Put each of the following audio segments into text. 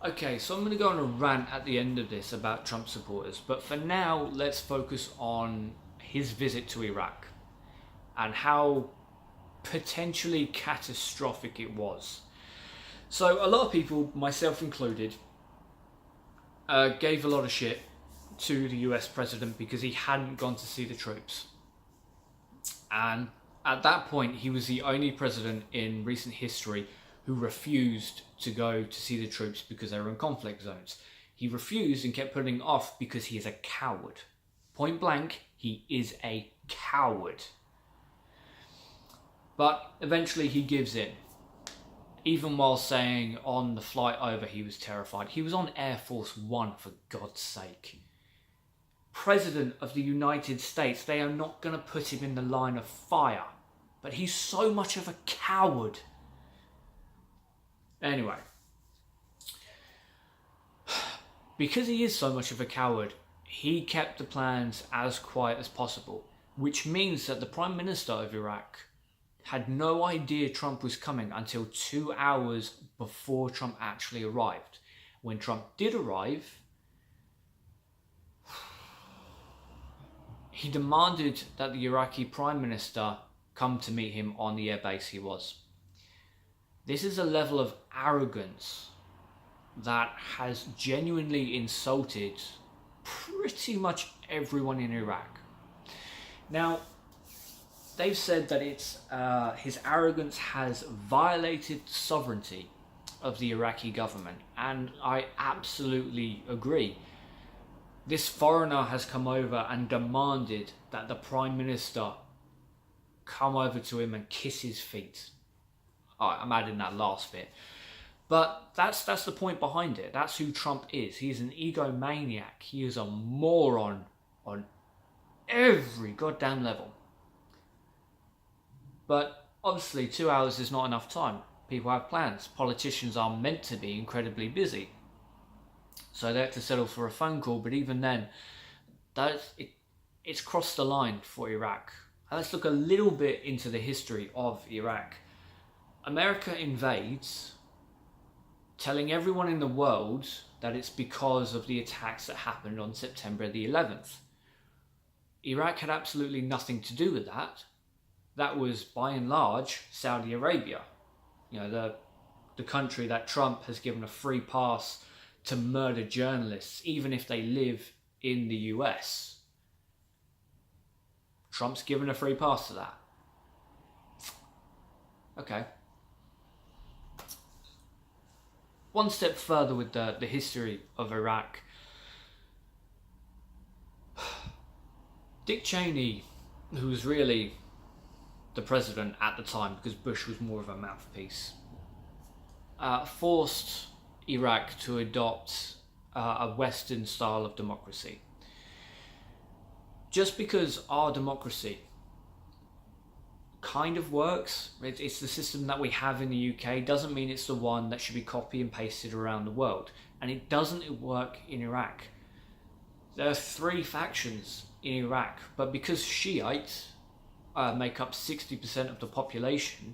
Okay, so I'm going to go on a rant at the end of this about Trump supporters, but for now, let's focus on his visit to Iraq and how potentially catastrophic it was. So, a lot of people, myself included, gave a lot of shit to the US president because he hadn't gone to see the troops. And at that point, he was the only president in recent history who refused to go to see the troops because they were in conflict zones. He refused and kept putting it off because he is a coward. Point blank, he is a coward. But eventually he gives in. Even while saying on the flight over he was terrified. He was on Air Force One, for God's sake. President of the United States, they are not going to put him in the line of fire. But he's so much of a coward. Anyway, because he is so much of a coward, he kept the plans as quiet as possible, which means that the Prime Minister of Iraq had no idea Trump was coming until 2 hours before Trump actually arrived. When Trump did arrive, he demanded that the Iraqi Prime Minister come to meet him on the airbase he was. This is a level of arrogance that has genuinely insulted pretty much everyone in Iraq. Now, they've said that his arrogance has violated the sovereignty of the Iraqi government, and I absolutely agree. This foreigner has come over and demanded that the Prime Minister come over to him and kiss his feet. I'm adding that last bit. But that's the point behind it. That's who Trump is. He's an egomaniac. He is a moron on every goddamn level. But obviously 2 hours is not enough time. People have plans. Politicians are meant to be incredibly busy. So they had to settle for a phone call. But even then, it's crossed the line for Iraq. Let's look a little bit into the history of Iraq. America invades, telling everyone in the world that it's because of the attacks that happened on September the 11th. Iraq had absolutely nothing to do with that. That was, by and large, Saudi Arabia. You know, the country that Trump has given a free pass to murder journalists, even if they live in the US. Trump's given a free pass to that. Okay. One step further with the history of Iraq. Dick Cheney, who was really the president at the time, because Bush was more of a mouthpiece, forced Iraq to adopt a Western style of democracy. Just because our democracy kind of works, it's the system that we have in the UK, doesn't mean it's the one that should be copy and pasted around the world. And it doesn't work in Iraq. There are 3 factions in Iraq, but because Shiites make up 60% of the population,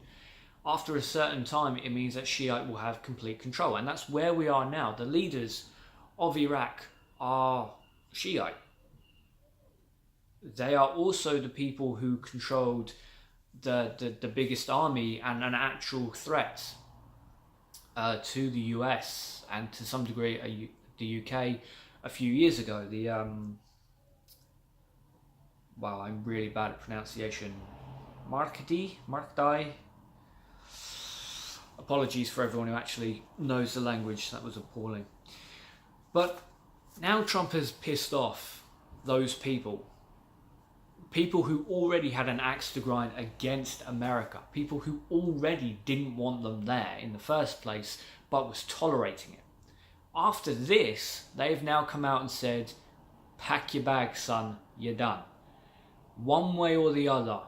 after a certain time it means that Shiite will have complete control. And that's where we are now. The leaders of Iraq are Shiite. They are also the people who controlled the biggest army and an actual threat to the US and to some degree the UK a few years ago. Wow, I'm really bad at pronunciation. Markdi? Apologies for everyone who actually knows the language. That was appalling. But now Trump has pissed off those people who already had an axe to grind against America, people who already didn't want them there in the first place, but was tolerating it. After this, they've now come out and said, pack your bags, son, you're done. One way or the other,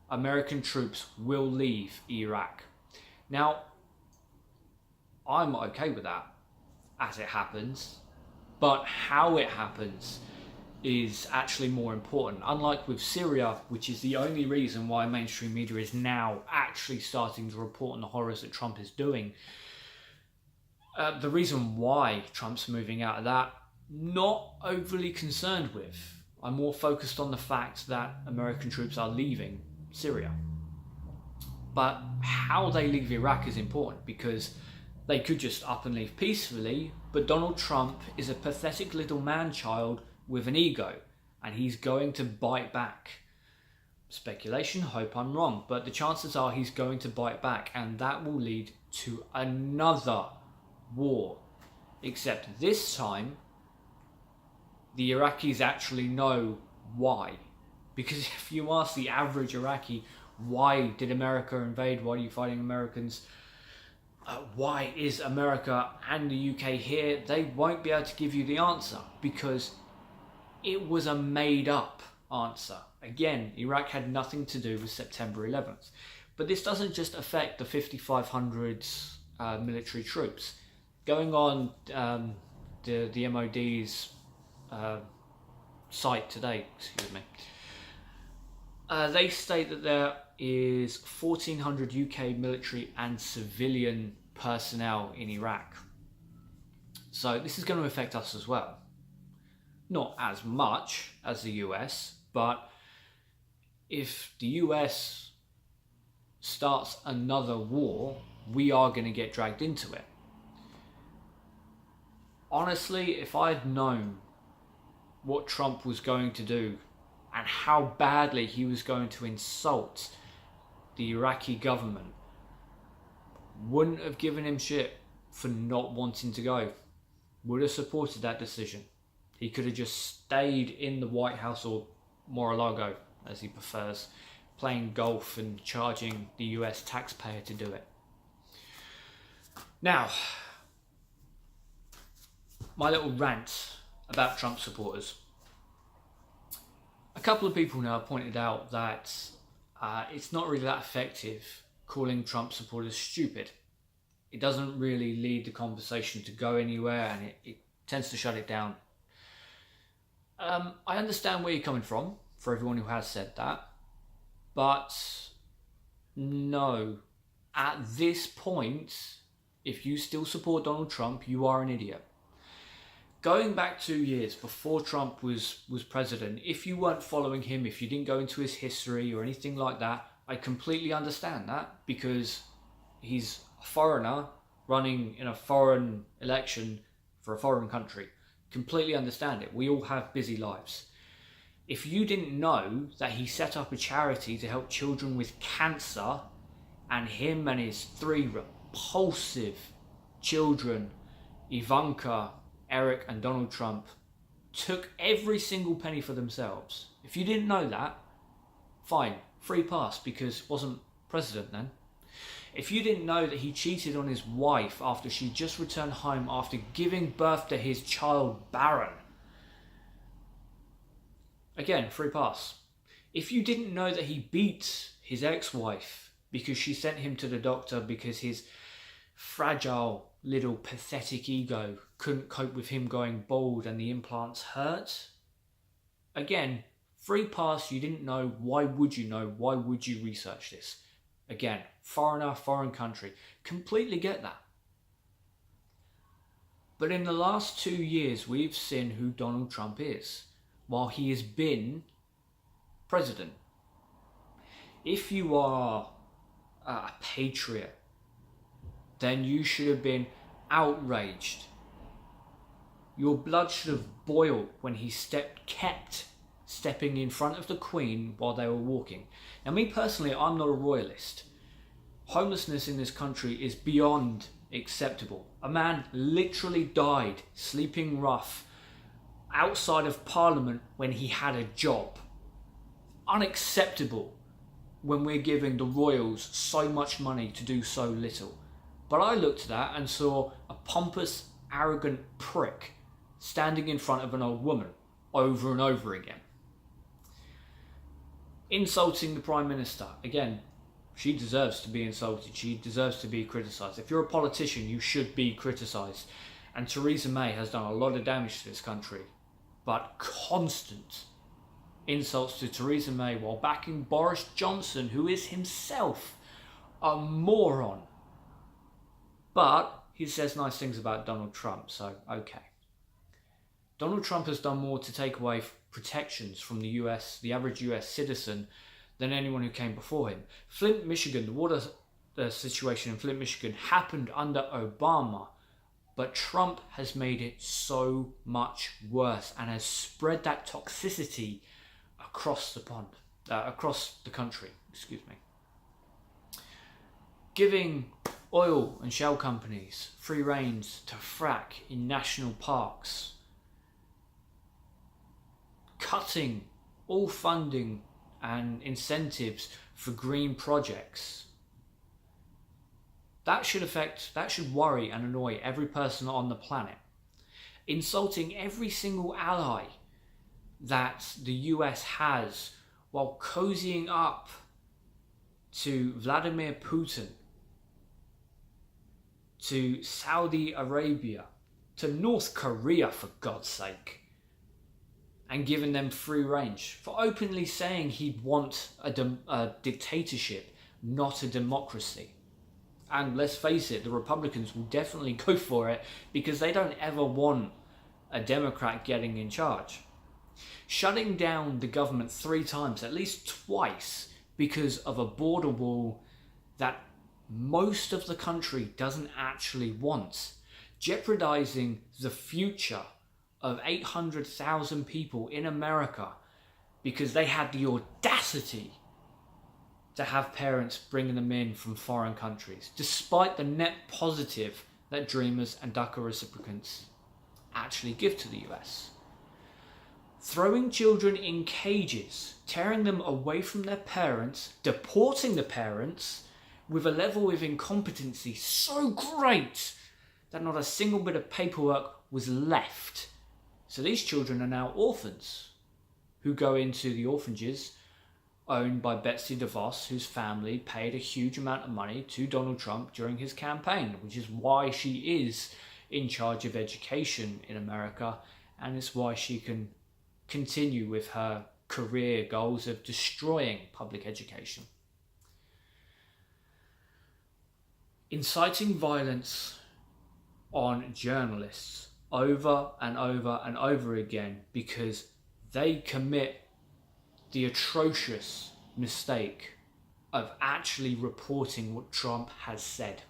American troops will leave Iraq. Now, I'm okay with that, as it happens, but how it happens is actually more important. Unlike with Syria, which is the only reason why mainstream media is now actually starting to report on the horrors that Trump is doing, The reason why Trump's moving out of that, not overly concerned with. I'm more focused on the fact that American troops are leaving Syria. But how they leave Iraq is important, because they could just up and leave peacefully, but Donald Trump is a pathetic little man-child with an ego, and he's going to bite back. Speculation, hope I'm wrong, but the chances are he's going to bite back, and that will lead to another war. Except this time, the Iraqis actually know why. Because if you ask the average Iraqi, why did America invade? Why are you fighting Americans? Why is America and the UK here? They won't be able to give you the answer, because it was a made up answer. Again, Iraq had nothing to do with September 11th. But this doesn't just affect the 5,500 military troops. Going on the MOD's site today, they state that there is 1,400 UK military and civilian personnel in Iraq. So this is going to affect us as well. Not as much as the US, but if the US starts another war, we are going to get dragged into it. Honestly, if I had known what Trump was going to do and how badly he was going to insult the Iraqi government, wouldn't have given him shit for not wanting to go. Would have supported that decision. He could have just stayed in the White House, or Mar-a-Lago, as he prefers, playing golf and charging the US taxpayer to do it. Now, my little rant about Trump supporters. A couple of people now pointed out that it's not really that effective calling Trump supporters stupid. It doesn't really lead the conversation to go anywhere, and it tends to shut it down. I understand where you're coming from, for everyone who has said that, but no, at this point, if you still support Donald Trump, you are an idiot. Going back 2 years before Trump was president, if you weren't following him, if you didn't go into his history or anything like that, I completely understand that, because he's a foreigner running in a foreign election for a foreign country. Completely understand it. We all have busy lives. If you didn't know that he set up a charity to help children with cancer, and him and his 3 repulsive children, Ivanka, Eric and Donald Trump, took every single penny for themselves. If you didn't know that, fine, free pass, because he wasn't president then. If you didn't know that he cheated on his wife after she just returned home after giving birth to his child Barron, again, free pass. If you didn't know that he beat his ex-wife because she sent him to the doctor because his fragile little pathetic ego couldn't cope with him going bald and the implants hurt, again, free pass. You didn't know. Why would you know? Why would you research this? Again, foreigner, foreign country. Completely get that. But in the last 2 years, we've seen who Donald Trump is while he has been president. If you are a patriot, then you should have been outraged. Your blood should have boiled when he kept stepping in front of the Queen while they were walking. Now, me personally, I'm not a royalist. Homelessness in this country is beyond acceptable. A man literally died sleeping rough outside of Parliament when he had a job. Unacceptable when we're giving the royals so much money to do so little. But I looked at that and saw a pompous, arrogant prick standing in front of an old woman over and over again. Insulting the Prime Minister. Again, she deserves to be insulted. She deserves to be criticised. If you're a politician, you should be criticised. And Theresa May has done a lot of damage to this country. But constant insults to Theresa May while backing Boris Johnson, who is himself a moron. But he says nice things about Donald Trump, so okay. Donald Trump has done more to take away protections from the US, the average US citizen, than anyone who came before him. Flint, Michigan, the water situation in Flint, Michigan happened under Obama, but Trump has made it so much worse and has spread that toxicity across the pond, across the country, excuse me. Giving oil and shell companies free reins to frack in national parks, cutting all funding and incentives for green projects. That should worry and annoy every person on the planet. Insulting every single ally that the US has while cozying up to Vladimir Putin, to Saudi Arabia, to North Korea, for God's sake, and giving them free range, for openly saying he'd want a dictatorship, not a democracy. And let's face it, the Republicans will definitely go for it because they don't ever want a Democrat getting in charge. Shutting down the government 3 times, at least twice, because of a border wall that most of the country doesn't actually want, jeopardizing the future of 800,000 people in America because they had the audacity to have parents bringing them in from foreign countries, despite the net positive that Dreamers and DACA recipients actually give to the US. Throwing children in cages, tearing them away from their parents, deporting the parents with a level of incompetency so great that not a single bit of paperwork was left. So these children are now orphans who go into the orphanages owned by Betsy DeVos, whose family paid a huge amount of money to Donald Trump during his campaign, which is why she is in charge of education in America, and it's why she can continue with her career goals of destroying public education. Inciting violence on journalists over and over and over again because they commit the atrocious mistake of actually reporting what Trump has said.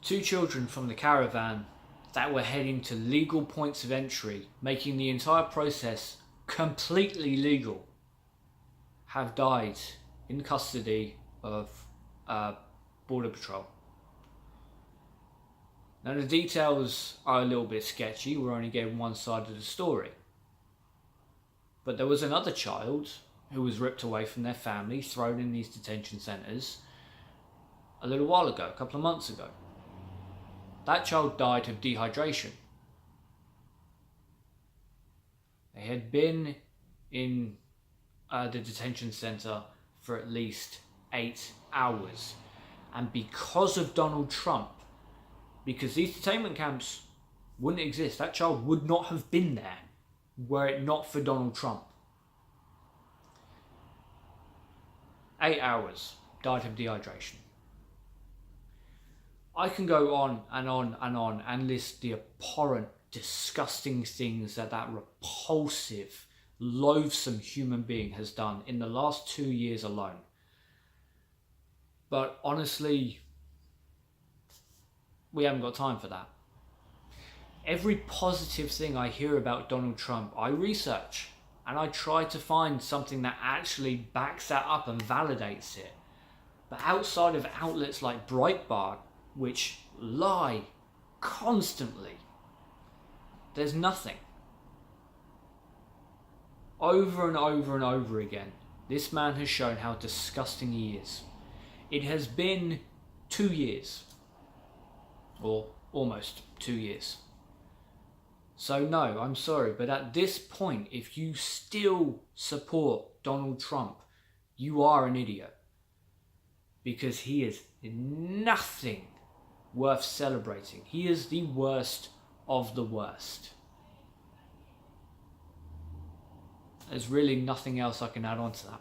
2 children from the caravan that were heading to legal points of entry, making the entire process completely legal, have died in custody of Border Patrol. Now the details are a little bit sketchy, we're only getting one side of the story. But there was another child who was ripped away from their family, thrown in these detention centres a little while ago, a couple of months ago. That child died of dehydration. They had been in the detention centre for at least 8 hours. And because of Donald Trump, because these detainment camps wouldn't exist, that child would not have been there were it not for Donald Trump. 8 hours, died of dehydration. I can go on and on and on and list the abhorrent, disgusting things that repulsive, loathsome human being has done in the last 2 years alone. But honestly, we haven't got time for that. Every positive thing I hear about Donald Trump, I research and I try to find something that actually backs that up and validates it. But outside of outlets like Breitbart, which lie constantly, there's nothing. Over and over and over again, this man has shown how disgusting he is. It has been 2 years, or almost 2 years. So no, I'm sorry, but at this point, if you still support Donald Trump, you are an idiot. Because he is nothing worth celebrating. He is the worst of the worst. There's really nothing else I can add on to that.